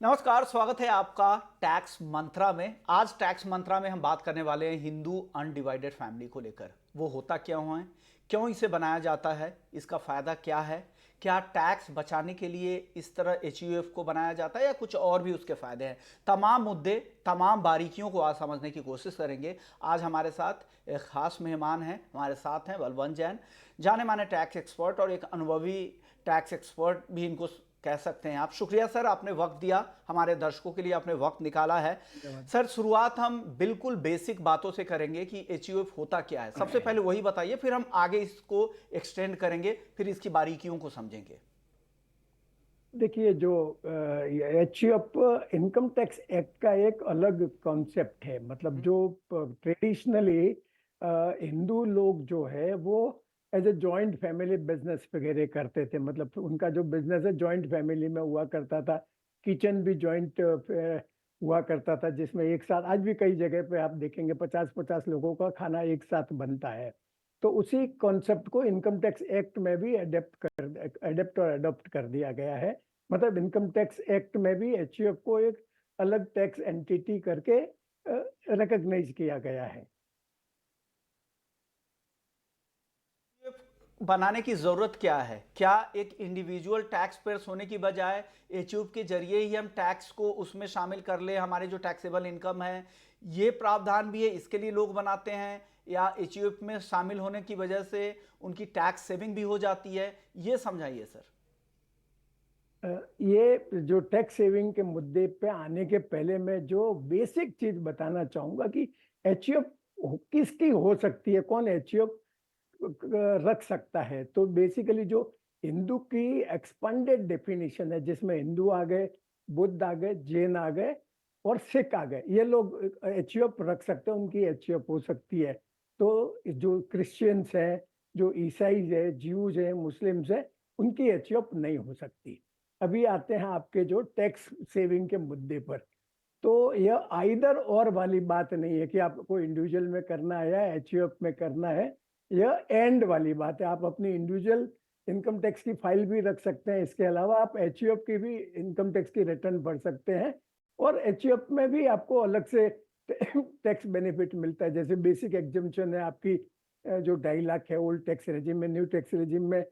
नमस्कार, स्वागत है आपका टैक्स मंत्रा में। आज टैक्स मंत्रा में हम बात करने वाले हैं हिंदू अनडिवाइडेड फैमिली को लेकर। वो होता क्यों है, क्यों इसे बनाया जाता है, इसका फ़ायदा क्या है, क्या टैक्स बचाने के लिए इस तरह एचयूएफ को बनाया जाता है या कुछ और भी उसके फ़ायदे हैं। तमाम मुद्दे, तमाम बारीकियों को आज समझने की कोशिश करेंगे। आज हमारे साथ एक ख़ास मेहमान हैं, हमारे साथ हैं बलवंत जैन, जाने माने टैक्स एक्सपर्ट और एक अनुभवी टैक्स एक्सपर्ट भी इनको कह सकते हैं आप। शुक्रिया सर, आपने वक्त दिया, हमारे दर्शकों के लिए आपने वक्त निकाला है। धन्यवाद। सर, शुरुआत हम बिल्कुल बेसिक बातों से करेंगे कि एचयूएफ होता क्या है। सबसे पहले वही बताइए, फिर हम आगे इसको एक्सटेंड करेंगे, फिर इसकी बारीकियों को समझेंगे। देखिए, जो एचयूएफ इनकम टैक्स एक्ट का एक अलग कॉन्सेप्ट है। मतलब जो ट्रेडिशनली हिंदू लोग जो है वो as a joint family business वगैरह करते थे। मतलब उनका जो बिजनेस है जॉइंट फैमिली में हुआ करता था। किचन भी जॉइंट हुआ करता था, जिसमें एक साथ आज भी कई जगह पे आप देखेंगे 50-50 लोगों का खाना एक साथ बनता है। तो उसी कॉन्सेप्ट को इनकम टैक्स एक्ट में भी एडेप्ट और अडॉप्ट कर दिया गया है। मतलब इनकम टैक्स एक्ट में भी एचयूएफ को एक अलग टैक्स एंटिटी करके रिकॉग्नाइज किया गया है। बनाने की जरूरत क्या है? क्या एक इंडिविजुअल टैक्स पेयर्स होने की बजाय एचयूएफ के जरिए ही हम टैक्स को उसमें शामिल कर ले, हमारे जो टैक्सेबल इनकम है ये प्रावधान भी है, इसके लिए लोग बनाते हैं, या एचयूएफ में शामिल होने की वजह से उनकी टैक्स सेविंग भी हो जाती है? ये समझाइए सर। ये जो टैक्स सेविंग के मुद्दे पे आने के पहले मैं जो बेसिक चीज बताना चाहूंगा कि एचयूएफ किसकी हो सकती है, कौन एचयूएफ रख सकता है। तो बेसिकली जो हिंदू की एक्सपांडेड डेफिनेशन है, जिसमें हिंदू आ गए, बुद्ध आ गए, जैन आ गए और सिख आ गए, ये लोग एचयूएफ रख सकते हैं, उनकी एचयूएफ हो सकती है। तो जो क्रिश्चियंस हैं, जो ईसाई है, ज्यूज है, मुस्लिम्स है, उनकी एचयूएफ नहीं हो सकती। अभी आते हैं आपके जो टैक्स सेविंग के मुद्दे पर। तो यह आइदर और वाली बात नहीं है कि आपको इंडिविजुअल में करना है या एचयूएफ में करना है। यह एंड वाली बात है। आप अपनी इंडिविजुअल इनकम टैक्स की फाइल भी रख सकते हैं, इसके अलावा आप एचयूएफ की भी इनकम टैक्स की रिटर्न भर सकते हैं। और एचयूएफ में भी आपको अलग से टैक्स बेनिफिट मिलता है। जैसे बेसिक एग्जम्पशन है आपकी, जो 2.5 लाख है ओल्ड टैक्स रेजिम में, न्यू टैक्स रेजिम में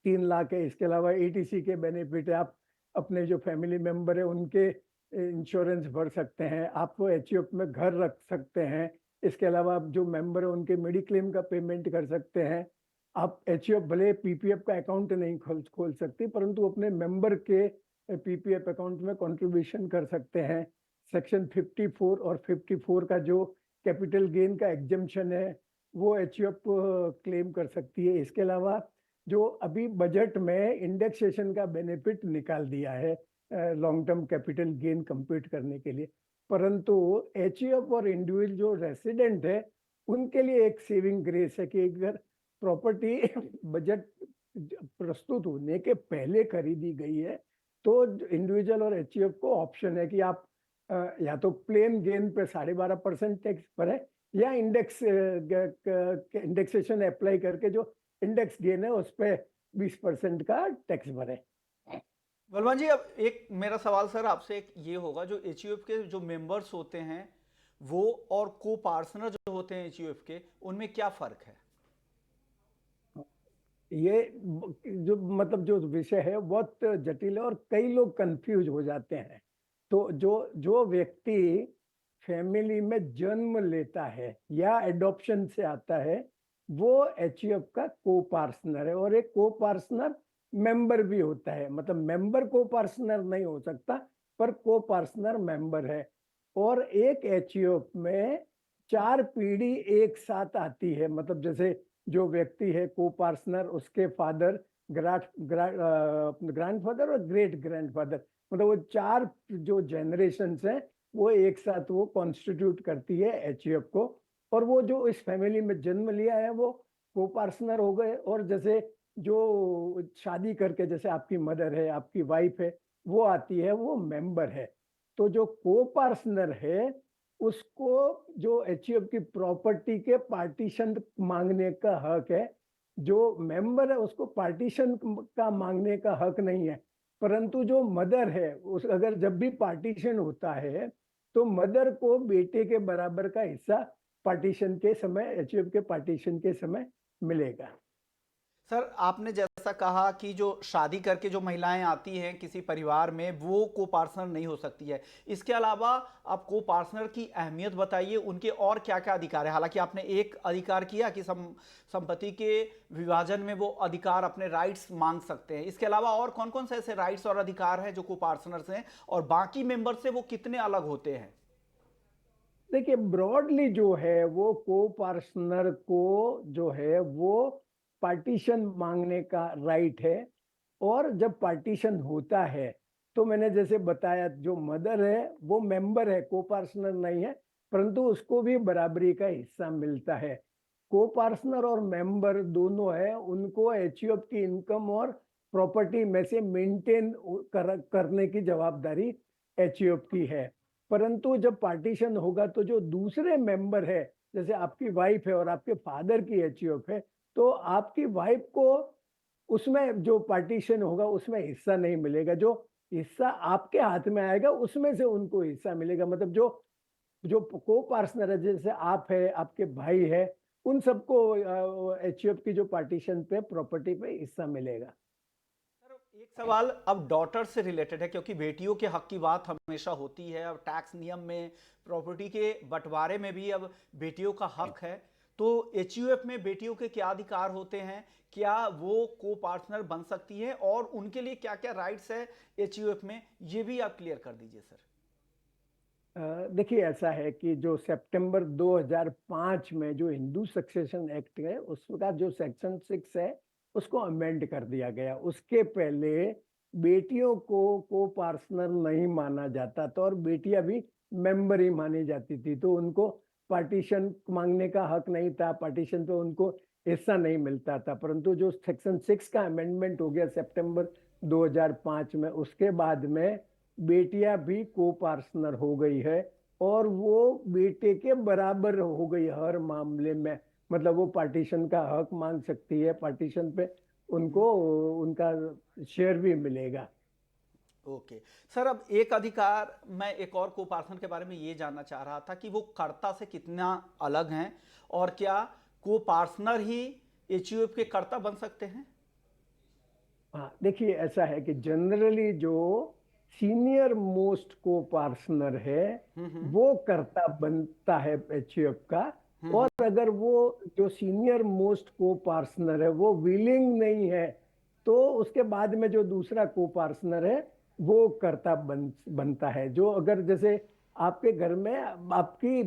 3 लाख है। इसके अलावा एटीसी के बेनिफिट है, आप अपने जो फैमिली मेंबर है उनके इंश्योरेंस भर सकते हैं, आप एचयूएफ में घर रख सकते हैं। इसके अलावा आप जो मेंबर है उनके मेडिक्लेम का पेमेंट कर सकते हैं। आप एचयूएफ भले पीपीएफ का अकाउंट नहीं खोल सकते, परंतु अपने मेंबर के पीपीएफ अकाउंट में कंट्रीब्यूशन कर सकते हैं। सेक्शन 54 और 54 का जो कैपिटल गेन का एग्जम्पशन है वो एचयूएफ क्लेम कर सकती है। इसके अलावा जो अभी बजट में इंडेक्सेशन का बेनिफिट निकाल दिया है long term capital gain compute करने के लिए, परंतु एचयूएफ और इंडिविजुअल जो रेसिडेंट है उनके लिए एक सेविंग ग्रेस है कि अगर प्रॉपर्टी बजट प्रस्तुत होने के पहले खरीदी गई है तो इंडिविजुअल और एचयूएफ को ऑप्शन है कि आप या तो प्लेन गेन पे 12.5% टैक्स भरे, या इंडेक्सेशन अप्लाई करके जो इंडेक्स गेन है उस पर 20% का टैक्स भरे। बलवंत जी, अब एक मेरा सवाल सर आपसे एक ये होगा, जो एचयूएफ के जो मेंबर्स होते हैं वो और को पार्टनर जो होते हैं एचयूएफ के, उनमें क्या फर्क है? ये जो मतलब जो विषय है बहुत जटिल है और कई लोग कंफ्यूज हो जाते हैं। तो जो जो व्यक्ति फैमिली में जन्म लेता है या एडॉप्शन से आता है वो एचयूएफ का को पार्टनर है, और एक को पार्टनर मेंबर भी होता है। मतलब मेंबर को पार्टनर नहीं हो सकता, पर को पार्टनर मेंबर है। और एक एचयूएफ में 4 पीढ़ी एक साथ आती है। मतलब जैसे जो व्यक्ति है को पार्टनर, उसके फादर, ग्रैंडफादर और ग्रेट ग्रैंडफादर, मतलब वो 4 जो जनरेशन है वो एक साथ वो कॉन्स्टिट्यूट करती है एचयूएफ को। और वो जो इस फैमिली में जन्म लिया है वो को पार्टनर हो गए। और जैसे जो शादी करके, जैसे आपकी मदर है, आपकी वाइफ है, वो आती है, वो मेंबर है। तो जो को पार्टनर है उसको जो एचयूएफ की प्रॉपर्टी के पार्टीशन मांगने का हक है। जो मेंबर है उसको पार्टीशन का मांगने का हक नहीं है। परंतु जो मदर है उस अगर जब भी पार्टीशन होता है तो मदर को बेटे के बराबर का हिस्सा पार्टीशन के समय, एचयूएफ के पार्टीशन के समय मिलेगा। सर आपने जैसा कहा कि जो शादी करके जो महिलाएं आती हैं किसी परिवार में वो को पार्टनर नहीं हो सकती है, इसके अलावा आप को पार्टनर की अहमियत बताइए, उनके और क्या क्या अधिकार है। हालांकि आपने एक अधिकार किया कि संपत्ति के विभाजन में वो अधिकार अपने राइट्स मांग सकते हैं, इसके अलावा और कौन कौन से ऐसे राइट्स और अधिकार हैं जो को पार्टनर्स हैं, और बाकी मेंबर से वो कितने अलग होते हैं। देखिए ब्रॉडली जो है वो को पार्टनर को जो है वो पार्टीशन मांगने का राइट है। और जब पार्टीशन होता है तो मैंने जैसे बताया जो मदर है वो मेंबर है, को पार्टनर नहीं है, परंतु उसको भी बराबरी का हिस्सा मिलता है। को पार्टनर और मेंबर दोनों है, उनको एचयूएफ की इनकम और प्रॉपर्टी में से मेंटेन करने की जवाबदारी एचयूएफ की है। परंतु जब पार्टीशन होगा तो जो दूसरे मेंबर है, जैसे आपकी वाइफ है और आपके फादर की एचयूएफ है, तो आपकी वाइफ को उसमें जो पार्टीशन होगा उसमें हिस्सा नहीं मिलेगा। जो हिस्सा आपके हाथ में आएगा उसमें से उनको हिस्सा मिलेगा। मतलब जो जो को पार्टनर है, जैसे आप है, आपके भाई है, उन सबको एचयूएफ की जो पार्टीशन पे प्रॉपर्टी पे हिस्सा मिलेगा। सर एक सवाल अब डॉटर से रिलेटेड है, क्योंकि बेटियों के हक की बात हमेशा होती है। अब टैक्स नियम में प्रॉपर्टी के बंटवारे में भी अब बेटियों का हक है, तो एचयूएफ में बेटियों के क्या अधिकार होते हैं, क्या वो को पार्टनर बन सकती है, और उनके लिए क्या क्या राइट्स है एचयूएफ में, ये भी आप क्लियर कर दीजिए सर। देखिए ऐसा है कि जो सितंबर 2005 में जो हिंदू सक्सेशन एक्ट है उसका जो सेक्शन 6 है उसको अमेंड कर दिया गया। उसके पहले बेटियों को पार्टनर नहीं माना जाता था और बेटियां भी मेंबर ही मानी जाती थी, तो उनको पार्टीशन मांगने का हक नहीं था, पार्टीशन पे उनको हिस्सा नहीं मिलता था। परंतु जो सेक्शन 6 का अमेंडमेंट हो गया सितंबर 2005 में, उसके बाद में बेटियां भी को पार्टनर हो गई है और वो बेटे के बराबर हो गई हर मामले में। मतलब वो पार्टीशन का हक मांग सकती है, पार्टीशन पे उनको उनका शेयर भी मिलेगा। ओके सर, अब एक अधिकार मैं एक और को पार्टनर के बारे में ये जानना चाह रहा था कि वो कर्ता से कितना अलग हैं, और क्या को पार्टनर ही एचयूएफ के कर्ता बन सकते हैं। हाँ देखिए ऐसा है कि जनरली जो सीनियर मोस्ट को पार्टनर है वो कर्ता बनता है एचयूएफ का। और अगर वो जो सीनियर मोस्ट को पार्टनर है वो विलिंग नहीं है तो उसके बाद में जो दूसरा को पार्टनर है वो कर्ता बनता है। जो अगर जैसे आपके घर में आपकी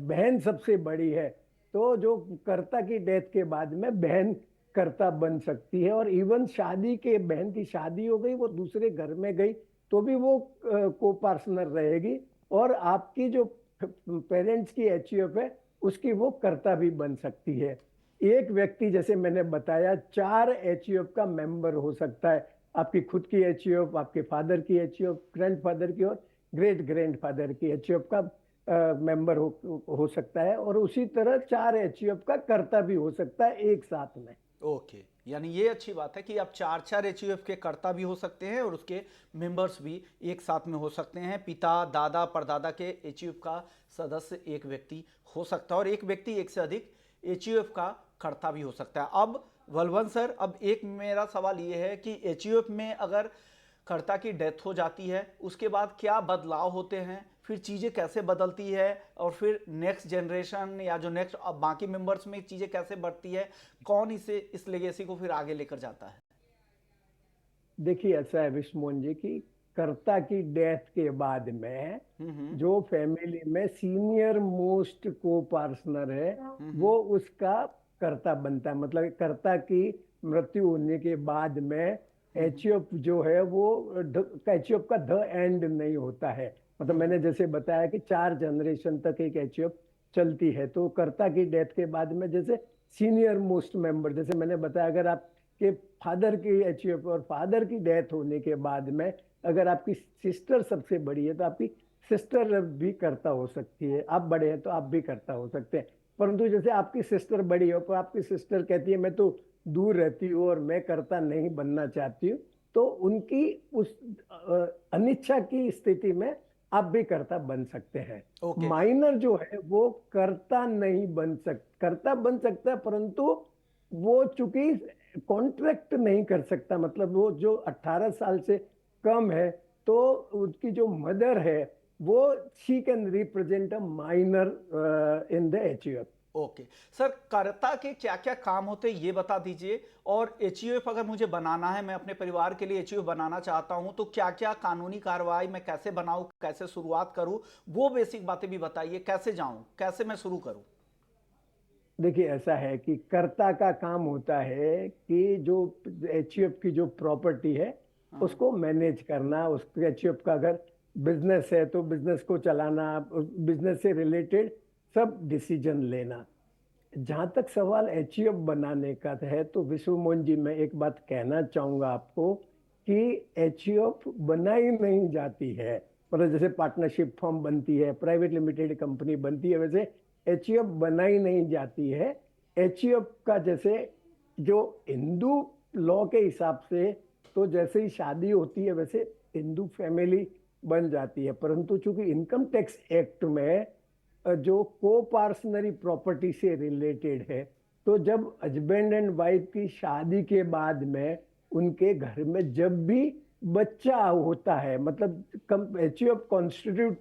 बहन सबसे बड़ी है तो जो कर्ता की डेथ के बाद में बहन कर्ता बन सकती है। और इवन शादी के, बहन की शादी हो गई, वो दूसरे घर में गई तो भी वो को पार्टनर रहेगी और आपकी जो पेरेंट्स की एचयूएफ है उसकी वो कर्ता भी बन सकती है। एक व्यक्ति जैसे मैंने बताया 4 एचयूएफ का मेंबर हो सकता है, आपकी खुद की एचयूएफ, आपके फादर की एचयूएफ, ग्रैंडफादर की और ग्रेट ग्रैंडफादर की एचयूएफ का मेंबर हो सकता है। और उसी तरह 4 एचयूएफ का कर्ता भी हो सकता है एक साथ में। ओके, यानी ये अच्छी बात है कि आप चार चार एचयूएफ के कर्ता भी हो सकते हैं और उसके मेंबर्स भी एक साथ में हो सकते हैं। पिता, दादा, परदादा के एचयूएफ का सदस्य एक व्यक्ति हो सकता है, और एक व्यक्ति एक से अधिक एचयूएफ का कर्ता भी हो सकता है। अब वलवन सर, अब एक मेरा सवाल ये है कि एचयूएफ में अगर कर्ता की डेथ हो जाती है उसके बाद क्या बदलाव होते हैं, फिर चीज़ें कैसे बदलती है, और फिर नेक्स्ट जनरेशन या जो नेक्स्ट अब बाकी मेंबर्स में चीज़ें कैसे बढ़ती है, कौन इसे इस लेगेसी को फिर आगे लेकर जाता है। देखिए ऐसा है विष्णु जी की कर्ता की डेथ के बाद में जो फैमिली में सीनियर मोस्ट को पार्टनर है वो उसका कर्ता बनता है। मतलब कर्ता की मृत्यु होने के बाद में एचयूएफ जो है वो एचयूएफ का द एंड नहीं होता है। मतलब मैंने जैसे बताया कि 4 जनरेशन तक एक एचयूएफ चलती है, तो कर्ता की डेथ के बाद में जैसे सीनियर मोस्ट मेंबर, जैसे मैंने बताया अगर आपके फादर की एचयूएफ और फादर की डेथ होने के बाद में अगर आपकी सिस्टर सबसे बड़ी है तो आपकी सिस्टर भी करता हो सकती है। आप बड़े हैं तो आप भी करता हो सकते हैं। परंतु जैसे आपकी सिस्टर बड़ी हो तो आपकी सिस्टर कहती है मैं तो दूर रहती हूँ और मैं करता नहीं बनना चाहती हूँ, तो उनकी उस अनिच्छा की स्थिति में आप भी कर्ता बन सकते हैं। ओके। माइनर जो है वो कर्ता बन सकता है, परंतु वो चूंकि कॉन्ट्रैक्ट नहीं कर सकता, मतलब वो जो 18 साल से कम है, तो उसकी जो मदर है वो she can represent a minor in the HUF. Okay sir, कर्ता के क्या क्या काम होते हैं ये बता दीजिए, और एचयूएफ अगर मुझे बनाना है, मैं अपने परिवार के लिए एचयूएफ बनाना चाहता हूं, तो क्या क्या कानूनी कार्रवाई मैं कैसे बनाऊं, कैसे शुरुआत करूं, वो बेसिक बातें भी बताइए। कैसे जाऊं, कैसे मैं शुरू करूं? देखिए, ऐसा है कि कर्ता का काम होता है कि जो एचयूएफ की जो प्रॉपर्टी है हाँ। उसको मैनेज करना, उस एचयूएफ का अगर बिजनेस है तो बिजनेस को चलाना, बिजनेस से रिलेटेड सब डिसीजन लेना। जहां तक सवाल एचयूएफ बनाने का है, तो विश्व मोहन जी, मैं एक बात कहना चाहूंगा आपको कि एचयूएफ बनाई नहीं जाती है। मतलब जैसे पार्टनरशिप फर्म बनती है, प्राइवेट लिमिटेड कंपनी बनती है, वैसे एचयूएफ बनाई नहीं जाती है। एचयूएफ का जैसे जो हिंदू लॉ के हिसाब से, तो जैसे ही शादी होती है वैसे हिंदू फैमिली बन जाती है, परंतु चूंकि इनकम टैक्स एक्ट में जो को पार्सनरी प्रॉपर्टी से रिलेटेड है, तो जब हस्बैंड एंड वाइफ की शादी के बाद में उनके घर में जब भी बच्चा होता है, मतलब कम एचयूएफ कॉन्स्टिट्यूट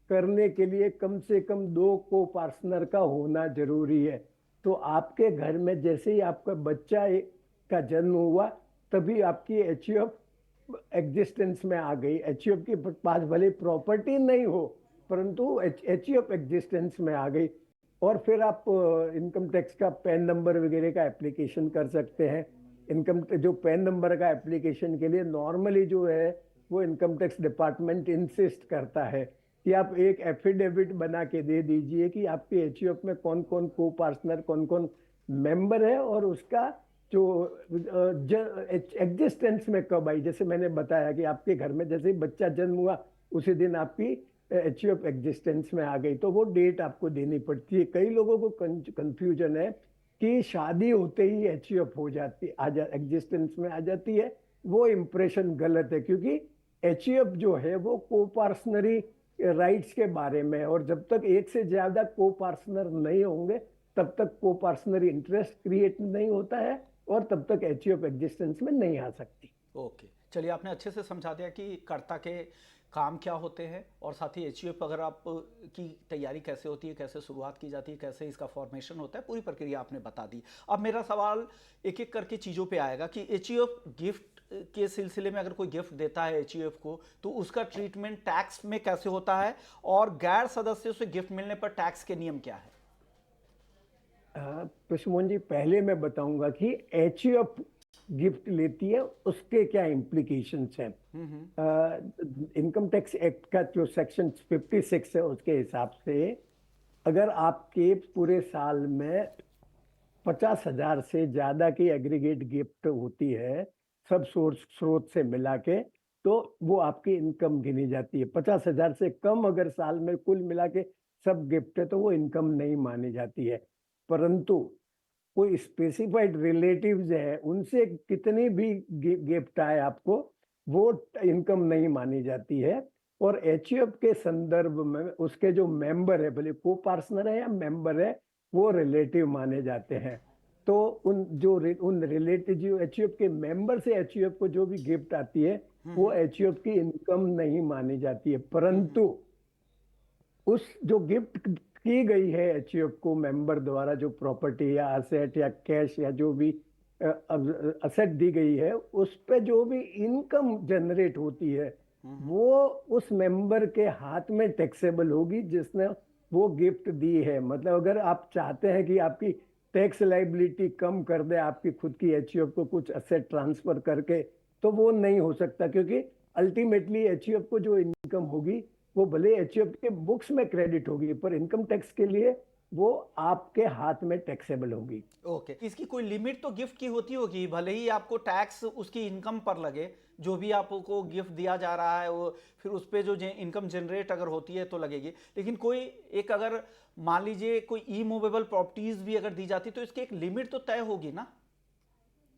करने के लिए कम से कम 2 को पार्टनर का होना जरूरी है। तो आपके घर में जैसे ही आपका बच्चा का जन्म हुआ, तभी आपकी एचयूएफ एग्जिस्टेंस में आ गई। एचयूएफ के पास भले प्रॉपर्टी नहीं हो, परंतु एचयूएफ एग्जिस्टेंस में आ गई। और फिर आप इनकम टैक्स का पैन नंबर वगैरह का एप्लीकेशन कर सकते हैं। इनकम जो पैन नंबर का एप्लीकेशन के लिए नॉर्मली जो है वो इनकम टैक्स डिपार्टमेंट इंसिस्ट करता है कि आप एक एफिडेविट बना के दे दीजिए कि आपके एचयूएफ में कौन कौन को पार्टनर, कौन कौन मेंबर है, और उसका जो एग्जिस्टेंस में कब आई। जैसे मैंने बताया कि आपके घर में जैसे ही बच्चा जन्म हुआ, उसी दिन आपकी एचयूएफ एग्जिस्टेंस में आ गई, तो वो डेट आपको देनी पड़ती है। कई लोगों को कंफ्यूजन है कि शादी होते ही एचयूएफ हो जाती, एग्जिस्टेंस में आ जाती है। वो इंप्रेशन गलत है, क्योंकि एचयूएफ जो है वो कोपार्सनरी राइट्स के बारे में, और जब तक एक से ज्यादा कोपार्सनर नहीं होंगे तब तक कोपार्सनरी इंटरेस्ट क्रिएट नहीं होता है, और तब तक एचयूएफ एग्जिस्टेंस में नहीं आ सकती। ओके, चलिए आपने अच्छे से समझा दिया कि कर्ता के काम क्या होते हैं, और साथ ही एचयूएफ अगर आप की तैयारी कैसे होती है, कैसे शुरुआत की जाती है, कैसे इसका फॉर्मेशन होता है, पूरी प्रक्रिया आपने बता दी। अब मेरा सवाल एक एक करके चीज़ों पे आएगा कि एचयूएफ गिफ्ट के सिलसिले में अगर कोई गिफ्ट देता है एचयूएफ को, तो उसका ट्रीटमेंट टैक्स में कैसे होता है, और गैर सदस्यों से गिफ्ट मिलने पर टैक्स के नियम क्या है? पुष्पमोहन जी, पहले मैं बताऊंगा कि एचयूएफ गिफ्ट लेती है उसके क्या इम्प्लीकेशंस हैं। इनकम टैक्स एक्ट का जो सेक्शन 56 है उसके हिसाब से, अगर आपके पूरे साल में 50,000 से ज्यादा की एग्रीगेट गिफ्ट होती है सब सोर्स स्रोत से मिला के, तो वो आपकी इनकम गिनी जाती है। 50,000 से कम अगर साल में कुल मिला के सब गिफ्ट है तो वो इनकम नहीं मानी जाती है। परंतु कोई स्पेसिफाइड रिलेटिव्स है, उनसे कितनी भी गिफ्ट आए आपको, वो इनकम नहीं मानी जाती है। और एचयूएफ के संदर्भ में उसके जो मेंबर है, भले को पार्टनर है या मेंबर है, वो रिलेटिव माने जाते हैं। तो उन रिलेटिव जो एचयूएफ के मेंबर से एचयूएफ को जो भी गिफ्ट आती है वो एचयूएफ की इनकम नहीं मानी जाती है। परंतु उस जो गिफ्ट की गई है एचयूएफ को मेंबर द्वारा, जो प्रॉपर्टी या असेट या कैश या जो भी असेट दी गई है, उस पे जो भी इनकम जनरेट होती है वो उस मेंबर के हाथ में टैक्सेबल होगी जिसने वो गिफ्ट दी है। मतलब अगर आप चाहते हैं कि आपकी टैक्स लाइबिलिटी कम कर दे आपकी खुद की एचयूएफ को कुछ असेट ट्रांसफर करके, तो वो नहीं हो सकता, क्योंकि अल्टीमेटली एचयूएफ को जो इनकम होगी वो भले एचयूएफ के बुक्स में क्रेडिट होगी, पर इनकम टैक्स के लिए वो आपके हाथ में टैक्सेबल होगी। ओके, इसकी कोई लिमिट तो गिफ्ट की होती होगी, भले ही आपको टैक्स उसकी इनकम पर लगे, जो भी आपको गिफ्ट दिया जा रहा है वो फिर उस पर जो इनकम जनरेट अगर होती है तो लगेगी, लेकिन कोई एक अगर मान लीजिए कोई ई मूवेबल प्रॉपर्टीज भी अगर दी जाती तो इसकी एक लिमिट तो तय होगी ना?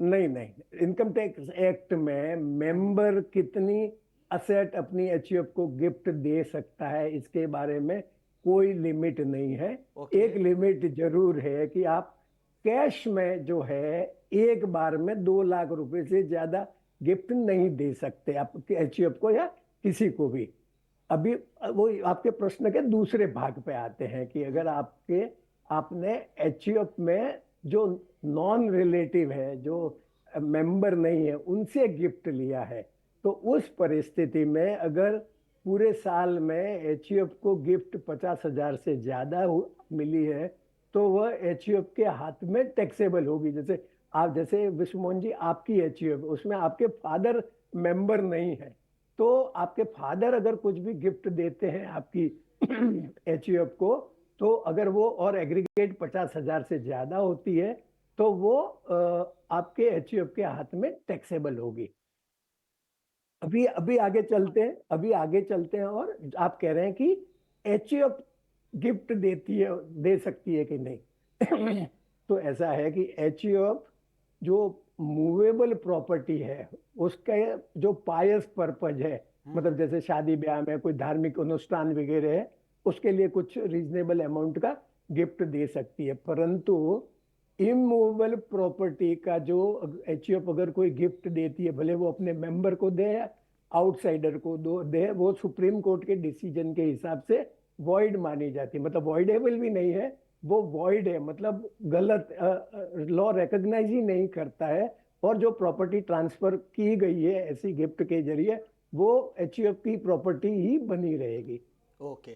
नहीं नहीं, इनकम टैक्स एक्ट में मेंबर कितनी असेट अपनी एचयूएफ को गिफ्ट दे सकता है इसके बारे में कोई लिमिट नहीं है। ओके। एक लिमिट जरूर है कि आप कैश में जो है एक बार में 2 लाख रुपए से ज्यादा गिफ्ट नहीं दे सकते आप एचयूएफ को या किसी को भी। अभी वो आपके प्रश्न के दूसरे भाग पे आते हैं कि अगर आपने एचयूएफ में जो नॉन रिलेटिव है, जो मेंबर नहीं है, उनसे गिफ्ट लिया है, तो उस परिस्थिति में अगर पूरे साल में एचयूएफ को गिफ्ट 50,000 से ज्यादा मिली है तो वह एचयूएफ के हाथ में टैक्सेबल होगी। जैसे विश्वमोहन जी, आपकी एचयूएफ, उसमें आपके फादर मेंबर नहीं है, तो आपके फादर अगर कुछ भी गिफ्ट देते हैं आपकी एचयूएफ को, तो अगर वो और एग्रीगेट 50,000 से ज्यादा होती है तो वो आपके एचयूएफ के हाथ में टैक्सेबल होगी। अभी आगे चलते हैं और आप कह रहे हैं कि एचयूएफ गिफ्ट दे सकती है कि नहीं। तो ऐसा है कि एचयूएफ जो मूवेबल प्रॉपर्टी है, उसका जो पायस पर्पज है, मतलब जैसे शादी ब्याह में कोई धार्मिक अनुष्ठान वगैरह है, उसके लिए कुछ रीजनेबल अमाउंट का गिफ्ट दे सकती है। परंतु इमूवेबल प्रॉपर्टी का जो एचयूएफ अगर कोई गिफ्ट देती है, भले वो अपने मेंबर को दे या आउटसाइडर को दे, वो सुप्रीम कोर्ट के डिसीजन के हिसाब से वॉइड मानी जाती है। मतलब वॉइडेबल भी नहीं है, वो वॉइड है, मतलब गलत, लॉ रिकॉग्नाइज ही नहीं करता है। और जो प्रॉपर्टी ट्रांसफर की गई है ऐसी गिफ्ट के जरिए, वो एचयूएफ की प्रॉपर्टी ही बनी रहेगी। ओके।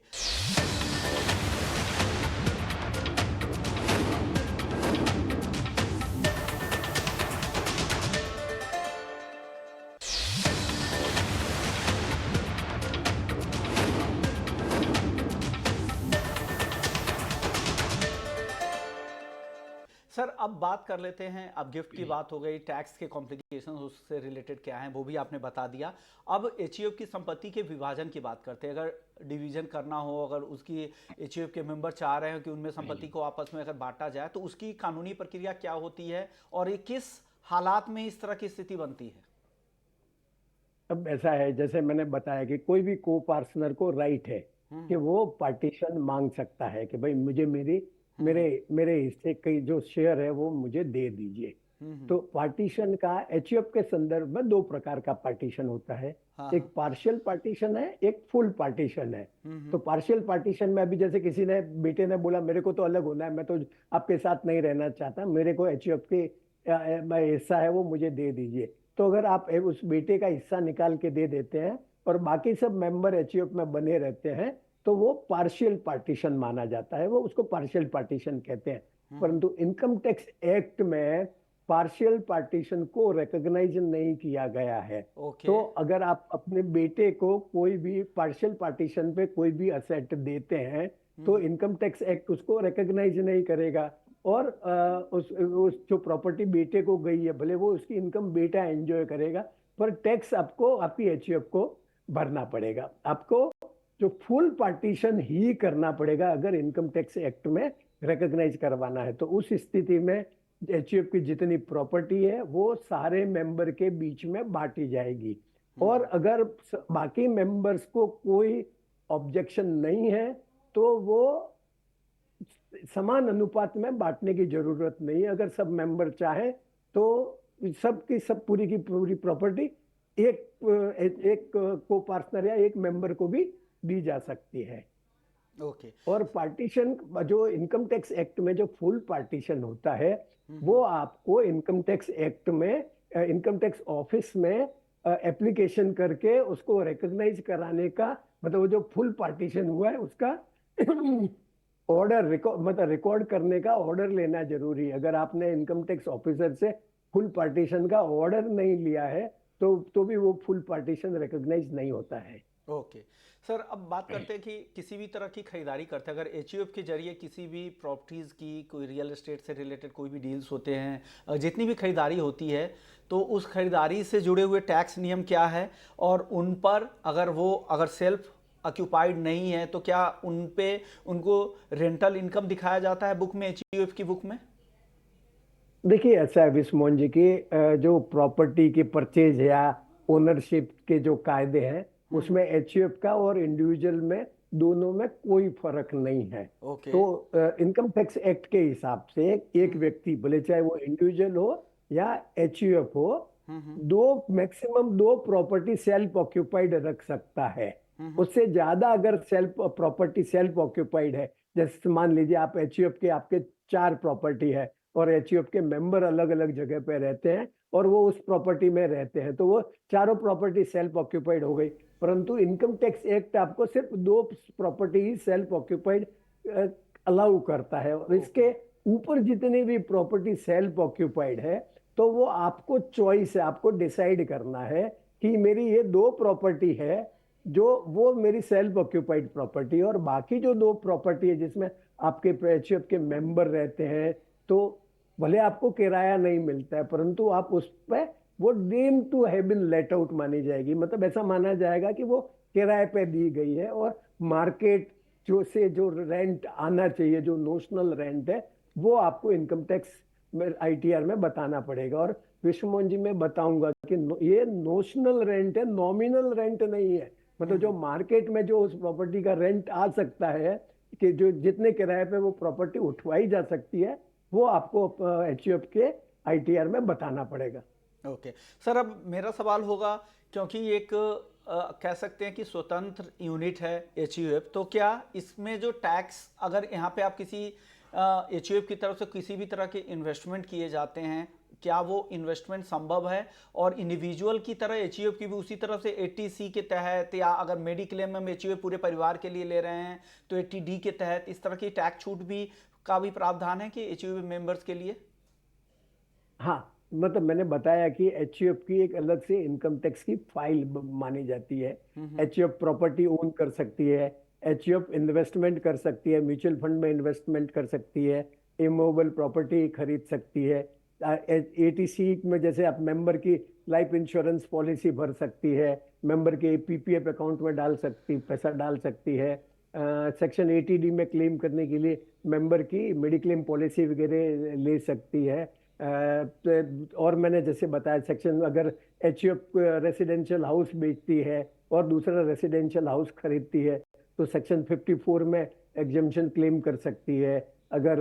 सर अब बात कर लेते हैं, अब गिफ्ट की बात हो गई, टैक्स के कॉम्प्लिकेशंस उससे रिलेटेड क्या हैं वो भी आपने बता दिया। अब एचयूएफ की संपत्ति के विभाजन की बात करते हैं। अगर डिवीजन करना हो, अगर उसकी एचयूएफ के मेंबर चाह रहे हैं कि उनमें संपत्ति को आपस में अगर बांटा जाए, तो उसकी कानूनी प्रक्रिया क्या होती है और ये किस हालात में इस तरह की स्थिति बनती है? अब ऐसा है, जैसे मैंने बताया कि कोई भी को पार्टनर को राइट है कि वो पार्टीशन मांग सकता है कि भाई मुझे मेरे मेरे हिस्से के जो शेयर है वो मुझे दे दीजिए। तो पार्टीशन का एचयूएफ के संदर्भ में 2 प्रकार का पार्टीशन होता है। एक पार्शियल पार्टीशन है, एक फुल पार्टीशन है। तो पार्शियल पार्टीशन में अभी जैसे किसी ने, बेटे ने बोला मेरे को तो अलग होना है, मैं तो आपके साथ नहीं रहना चाहता, मेरे को एचयूएफ के हिस्सा है वो मुझे दे दीजिए। तो अगर आप उस बेटे का हिस्सा निकाल के दे देते हैं और बाकी सब मेंबर एचयूएफ में बने रहते हैं, तो वो पार्शियल पार्टीशन माना जाता है, वो उसको पार्शियल पार्टीशन कहते हैं। परंतु इनकम टैक्स एक्ट में पार्शियल पार्टीशन को रिकॉग्नाइज नहीं किया गया है। तो अगर आप अपने बेटे को कोई भी पार्शियल पार्टीशन पे कोई भी असेट देते हैं, तो इनकम टैक्स एक्ट उसको रिकॉग्नाइज नहीं करेगा। और उस जो प्रॉपर्टी बेटे को गई है, भले वो उसकी इनकम बेटा एंजॉय करेगा, पर टैक्स आपको, आपकी एचयूएफ को भरना पड़ेगा। आपको जो फुल पार्टीशन ही करना पड़ेगा अगर इनकम टैक्स एक्ट में रिकॉग्नाइज करवाना है। तो उस स्थिति में एचयूएफ की जितनी प्रॉपर्टी है वो सारे मेंबर के बीच में बांटी जाएगी। और अगर बाकी मेंबर्स को कोई ऑब्जेक्शन नहीं है तो वो समान अनुपात में बांटने की जरूरत नहीं है। अगर सब मेंबर चाहे तो सबकी सब पूरी की पूरी प्रॉपर्टी एक को पार्टनर या एक मेंबर को भी दी जा सकती है। ओके। और पार्टीशन, जो इनकम टैक्स एक्ट में जो फुल पार्टीशन होता है, वो आपको इनकम टैक्स एक्ट में, इनकम टैक्स ऑफिस में एप्लीकेशन करके उसको रिकॉग्नाइज कराने का, मतलब वो जो फुल पार्टीशन हुआ है उसका ऑर्डर रिकॉर्ड करने का ऑर्डर लेना जरूरी है। अगर आपने इनकम टैक्स ऑफिसर से फुल पार्टीशन का ऑर्डर नहीं लिया है तो भी वो फुल पार्टीशन रिकॉग्नाइज नहीं होता है। ओके सर, अब बात करते हैं कि किसी भी तरह की खरीदारी करते हैं, अगर एचयूएफ के जरिए किसी भी प्रॉपर्टीज़ की, कोई रियल एस्टेट से रिलेटेड कोई भी डील्स होते हैं, जितनी भी खरीदारी होती है, तो उस खरीदारी से जुड़े हुए टैक्स नियम क्या है, और उन पर अगर सेल्फ ऑक्यूपाइड नहीं है तो क्या उन पे उनको रेंटल इनकम दिखाया जाता है बुक में, एचयूएफ की बुक में? देखिए ऐसा है विस्मोहन जी की जो प्रॉपर्टी की परचेज या ओनरशिप के जो कायदे हैं हम्म। उसमें एचयूएफ का और इंडिविजुअल में दोनों में कोई फर्क नहीं है। ओके। तो इनकम टैक्स एक्ट के हिसाब से एक हम्म। व्यक्ति भले चाहे वो इंडिविजुअल हो या एचयूएफ हो, हम्म। दो मैक्सिमम दो प्रॉपर्टी सेल्फ ऑक्यूपाइड रख सकता है। हम्म। उससे ज्यादा अगर सेल्फ प्रॉपर्टी सेल्फ ऑक्यूपाइड है, जैसे मान लीजिए आप एचयूएफ के आपके चार प्रॉपर्टी है और एचयूएफ के मेंबर अलग अलग जगह पे रहते हैं और वो उस प्रॉपर्टी में रहते हैं, तो वो चारों प्रॉपर्टी सेल्फ ऑक्यूपाइड हो गई। परंतु इनकम टैक्स एक्ट आपको सिर्फ दो प्रॉपर्टी ही सेल्फ ऑक्यूपाइड अलाउ करता है, और ओके। इसके ऊपर जितनी भी प्रॉपर्टी सेल्फ ऑक्यूपाइड है तो वो आपको चॉइस है, आपको डिसाइड करना है कि मेरी ये दो प्रॉपर्टी है जो वो मेरी सेल्फ ऑक्यूपाइड प्रॉपर्टी है, और बाकी जो दो प्रॉपर्टी है जिसमें आपके एचयूएफ के मेंबर रहते हैं, तो भले आपको किराया नहीं मिलता है परंतु आप उस पर वो deem to have been let out मानी जाएगी। मतलब ऐसा माना जाएगा कि वो किराए पे दी गई है, और मार्केट जो रेंट आना चाहिए, जो नोशनल रेंट है, वो आपको इनकम टैक्स में आईटीआर में बताना पड़ेगा। और विश्वमोहन जी मैं बताऊंगा कि ये नोशनल रेंट है, नॉमिनल रेंट नहीं है। मतलब जो हम्म। मार्केट में जो उस प्रॉपर्टी का रेंट आ सकता है, कि जो जितने किराए पे वो प्रॉपर्टी उठवाई जा सकती है, वो आपको एचयूएफ के आईटीआर में बताना पड़ेगा। ओके। सर अब मेरा सवाल होगा, क्योंकि एक कह सकते हैं कि स्वतंत्र यूनिट है एचयूएफ, तो क्या इसमें जो टैक्स, अगर यहाँ पे आप किसी एचयूएफ की तरफ से किसी भी तरह के इन्वेस्टमेंट किए जाते हैं, क्या वो इन्वेस्टमेंट संभव है? और इंडिविजुअल की तरह एचयूएफ की भी उसी तरफ से एटीसी के तहत, या अगर मेडिक्लेम में एचयूएफ पूरे परिवार के लिए ले रहे हैं तो एटीडी के तहत इस तरह की टैक्स छूट भी का भी प्रावधान है कि एचयूएफ मेंबर्स के लिए? हाँ, मतलब मैंने बताया कि एचयूएफ की एक अलग से इनकम टैक्स की फाइल मानी जाती है। हम्म। एचयूएफ प्रॉपर्टी ओन कर सकती है, एचयूएफ इन्वेस्टमेंट कर सकती है, म्यूचुअल फंड में इन्वेस्टमेंट कर सकती है, इमूवेबल प्रॉपर्टी खरीद सकती है। एटीसी में जैसे आप मेंबर की लाइफ इंश्योरेंस पॉलिसी भर सकती है, मेंबर के पीपीएफ अकाउंट में पैसा डाल सकती है। सेक्शन 80D में क्लेम करने के लिए मेंबर की मेडिक्लेम पॉलिसी वगैरह ले सकती है। और मैंने जैसे बताया, सेक्शन अगर एचयूएफ रेसिडेंशियल हाउस बेचती है और दूसरा रेसिडेंशियल हाउस खरीदती है तो सेक्शन 54 में एग्जेम्पशन क्लेम कर सकती है। अगर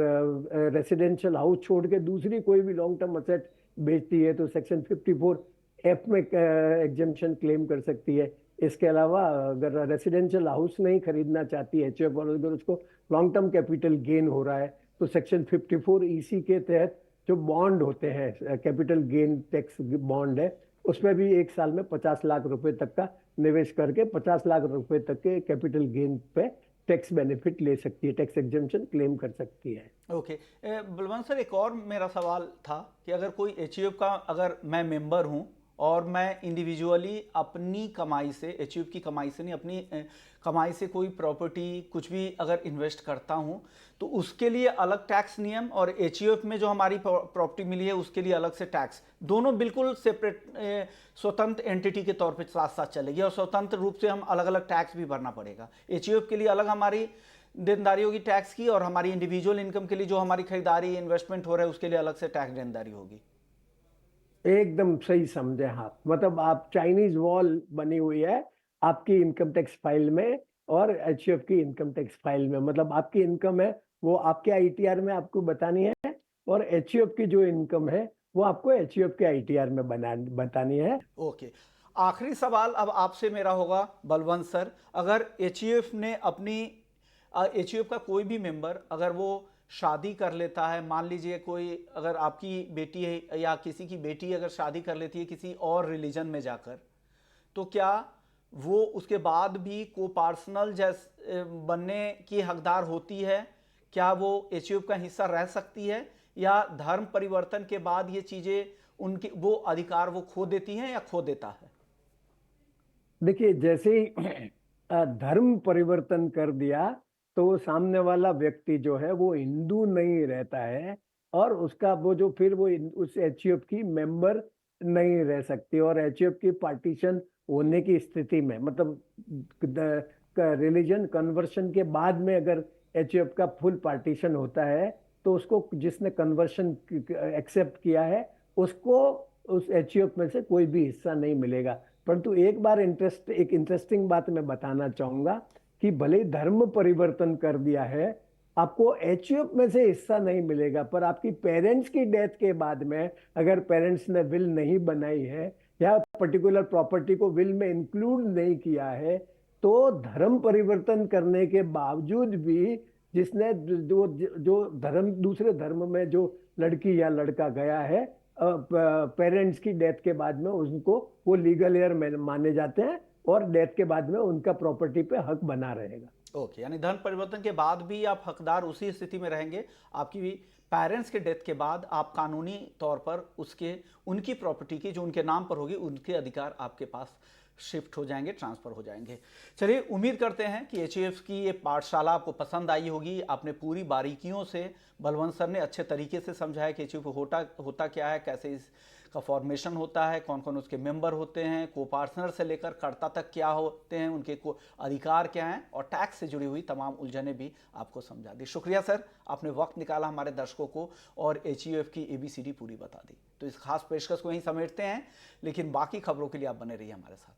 रेसिडेंशियल हाउस छोड़ के दूसरी कोई भी लॉन्ग टर्म असेट बेचती है तो सेक्शन 54F में एग्जेम्पशन क्लेम कर सकती है। इसके अलावा अगर रेसिडेंशियल हाउस नहीं खरीदना चाहती है एचयूएफ, और अगर उसको लॉन्ग टर्म कैपिटल गेन हो रहा है तो सेक्शन 54EC के तहत जो बॉन्ड होते हैं, कैपिटल गेन टैक्स बॉन्ड है, उसमें भी एक साल में 50 लाख रुपए तक का निवेश करके 50 लाख रुपए तक के कैपिटल गेन पे टैक्स बेनिफिट ले सकती है, टैक्स एग्जेम्पशन क्लेम कर सकती है। ओके। बलवंत सर, एक और मेरा सवाल था कि अगर कोई एचयूएफ का, अगर मैं मेंबर हूं और मैं इंडिविजुअली अपनी कमाई से, एचयूएफ की कमाई से नहीं, अपनी कमाई से कोई प्रॉपर्टी कुछ भी अगर इन्वेस्ट करता हूं, तो उसके लिए अलग टैक्स नियम, और एचयूएफ में जो हमारी प्रॉपर्टी मिली है उसके लिए अलग से टैक्स, दोनों बिल्कुल सेपरेट स्वतंत्र एंटिटी के तौर पे साथ साथ चलेगी, और स्वतंत्र रूप से हम अलग अलग टैक्स भी भरना पड़ेगा? एचयूएफ के लिए अलग हमारी देनदारियों की टैक्स की, और हमारी इंडिविजुअल इनकम के लिए जो हमारी खरीदारी इन्वेस्टमेंट हो रहा है उसके लिए अलग से टैक्स देनदारी होगी? एकदम सही समझे आप। मतलब आप चाइनीज वॉल बनी हुई है आपकी इनकम टैक्स फाइल में और एचयूएफ की इनकम टैक्स फाइल में। मतलब आपकी इनकम है वो आपके आईटीआर में आपको बतानी है, और एचयूएफ की जो इनकम है वो आपको एचयूएफ के आईटीआर में बतानी है। ओके। आखिरी सवाल अब आपसे मेरा होगा बलवंत सर, अगर एचयूएफ ने अपनी, एचयूएफ का कोई भी मेंबर अगर वो शादी कर लेता है, मान लीजिए कोई, अगर आपकी बेटी है या किसी की बेटी अगर शादी कर लेती है किसी और रिलीजन में जाकर, तो क्या वो उसके बाद भी को पार्सनल जैस बनने की हकदार होती है? क्या वो एचयूएफ का हिस्सा रह सकती है, या धर्म परिवर्तन के बाद ये चीज़ें, उनके वो अधिकार वो खो देती हैं या खो देता है? देखिए जैसे ही धर्म परिवर्तन कर दिया तो सामने वाला व्यक्ति जो है वो हिंदू नहीं रहता है, और उसका वो जो फिर वो उस एचयूएफ की मेंबर नहीं रह सकती। और एचयूएफ की पार्टीशन होने की स्थिति में, मतलब रिलीजन कन्वर्शन के बाद में अगर एचयूएफ का फुल पार्टीशन होता है तो उसको जिसने कन्वर्शन एक्सेप्ट किया है उसको उस एचईएफ में से कोई भी हिस्सा नहीं मिलेगा। परंतु एक इंटरेस्टिंग बात मैं बताना चाहूंगा कि भले ही धर्म परिवर्तन कर दिया है, आपको एचईएफ में से हिस्सा नहीं मिलेगा, पर आपकी पेरेंट्स की डेथ के बाद में अगर पेरेंट्स ने विल नहीं बनाई है या पर्टिकुलर प्रॉपर्टी को विल में इंक्लूड नहीं किया है, तो धर्म परिवर्तन करने के बावजूद भी जिसने जो जो धर्म दूसरे धर्म में जो लड़की या लड़का गया है, पेरेंट्स की डेथ के बाद में उनको वो लीगल हेयर माने जाते हैं और डेथ के बाद में उनका प्रॉपर्टी पे हक बना रहेगा। ओके, यानी धर्म परिवर्तन के बाद भी आप हकदार उसी स्थिति में रहेंगे। आपकी भी पेरेंट्स के डेथ के बाद आप कानूनी तौर पर उनकी प्रॉपर्टी की जो उनके नाम पर होगी उनके अधिकार आपके पास शिफ्ट हो जाएंगे, ट्रांसफर हो जाएंगे। चलिए, उम्मीद करते हैं कि एचईएफ की ये पाठशाला आपको पसंद आई होगी। आपने पूरी बारीकियों से, बलवंत सर ने अच्छे तरीके से समझाया कि एचईएफ होता क्या है, कैसे इसका फॉर्मेशन होता है, कौन कौन उसके मेंबर होते हैं, को पार्टनर से लेकर कर्ता तक क्या होते हैं, उनके को अधिकार क्या हैं, और टैक्स से जुड़ी हुई तमाम उलझने भी आपको समझा दी। शुक्रिया सर, आपने वक्त निकाला हमारे दर्शकों को और एचईएफ की एबीसीडी पूरी बता दी। तो इस खास पेशकश को यहीं समेटते हैं, लेकिन बाकी खबरों के लिए आप बने रहिए हमारे साथ।